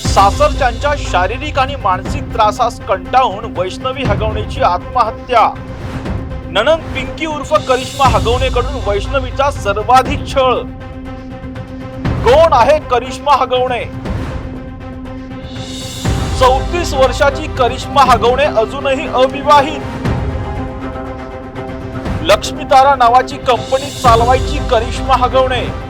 सासरच्यांच्या शारीरिक आणि मानसिक त्रासास कंटाळून वैष्णवी हगवणेची आत्महत्या। ननंद पिंकी उर्फ करिश्मा हगवणेकडून वैष्णवीचा सर्वाधिक छळ। कोण आहे करिश्मा हगवणे? 34 वर्षाची करिश्मा हगवणे अजूनही अविवाहित। लक्ष्मीतारा नावाची कंपनी चालवायची करिश्मा हगवणे।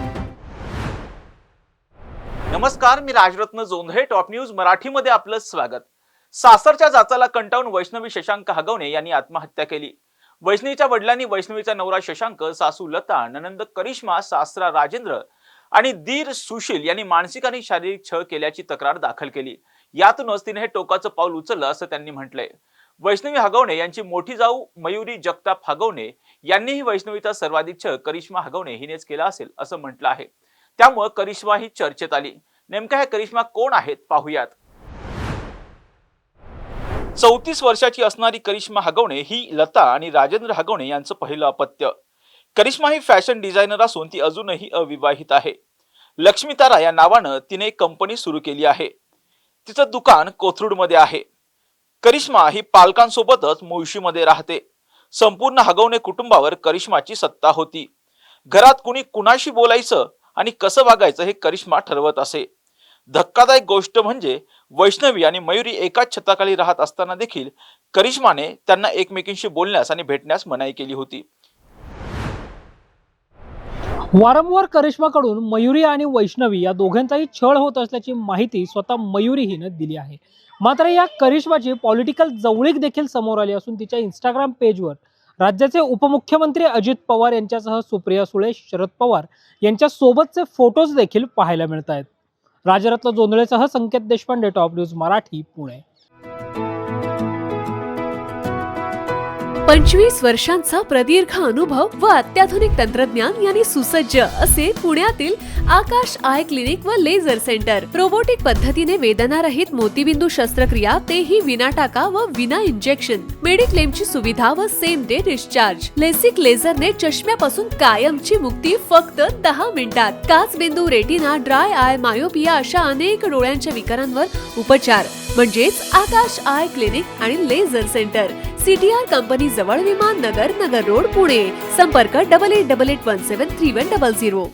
नमस्कार, मी राजरत्न जोंधळे। टॉप न्यूज मराठीमध्ये आपलं स्वागत। सासरच्या जाचाला कंटाळून वैष्णवी शशांक हगवणे यांनी आत्महत्या केली। वैष्णवीच्या वडिलांनी वैष्णवीचा नवरा शशांक, सासू लता, ननंद करिश्मा, सासरा राजेंद्र आणि दीर सुशील यांनी मानसिक आणि शारीरिक छळ केल्याची तक्रार दाखल केली। यातूनच तिने हे टोकाचं पाऊल उचललं असं त्यांनी म्हटलंय। वैष्णवी हगवणे यांची मोठी जाऊ मयुरी जगताप हगवणे यांनीही वैष्णवीचा सर्वाधिक छळ करिश्मा हगवणे हिनेच केला असेल असं म्हटलं आहे। त्यामुळे करिश्मा ही चर्चेत आली। नेमक्या ह्या करिश्मा कोण आहेत पाहूयात। 34 वर्षाची असणारी करिश्मा हगवणे ही लता आणि राजेंद्र हगवणे यांचं पहिलं अपत्य। करिश्मा ही फॅशन डिझायनर असून ती अजूनही अविवाहित आहे। लक्ष्मीतारा या नावानं तिने एक कंपनी सुरू केली आहे। तिचं दुकान कोथरूडमध्ये आहे। करिश्मा ही पालकांसोबतच मुळशीमध्ये राहते। संपूर्ण हगवणे कुटुंबावर करिश्माची सत्ता होती। घरात कुणी कुणाशी बोलायचं आणि कसं वागायचं हे करिश्मा ठरवत असे। धक्कादायक गोष्ट म्हणजे वैष्णवी आणि मयुरी एकाच छताखाली राहत असताना देखील करिश्माने त्यांना एकमेकींशी बोलण्यास आणि भेटण्यास मनाई केली होती। वारंवार करिश्माकडून मयुरी आणि वैष्णवी या दोघांचाही छळ होत असल्याची माहिती स्वतः मयुरी हिने दिली आहे। मात्र या करिश्माची पॉलिटिकल जवळीक देखील समोर आली असून तिच्या इंस्टाग्राम पेजवर राज्याचे उपमुख्यमंत्री अजित पवार यांच्यासह सुप्रिया सुळे, शरद पवार यांच्या सोबतचे फोटोज देखील पाहायला मिळत आहेत। राजरत्न जोंधळेसह संकेत देशपांडे, टॉप न्यूज मराठी, पुणे। 25 वर्षांचा प्रदीर्घ अनुभव व अत्याधुनिक तंत्रज्ञान यांनी सुसज्ज असे पुण्यातील आकाश आय क्लिनिक व लेझर सेंटर। रोबोटिक पद्धतीने वेदनारहित मोतीबिंदू शस्त्रक्रिया, तेही विना टाका व विना इंजेक्शन। मेडिक्लेमची सुविधा व सेम डे डिस्चार्ज। लेसिक लेझरने चष्म्यापासून कायमची मुक्ती फक्त 10 मिनिटात। काचबिंदू, रेटिना, ड्राय आय, मायोपिया अशा अनेक डोळ्यांच्या विकारांवर उपचार म्हणजेच आकाश आय क्लिनिक आणि लेझर सेंटर। CTR कंपनी जवळ, विमान नगर, नगर रोड, पुणे। संपर्क 8888173100।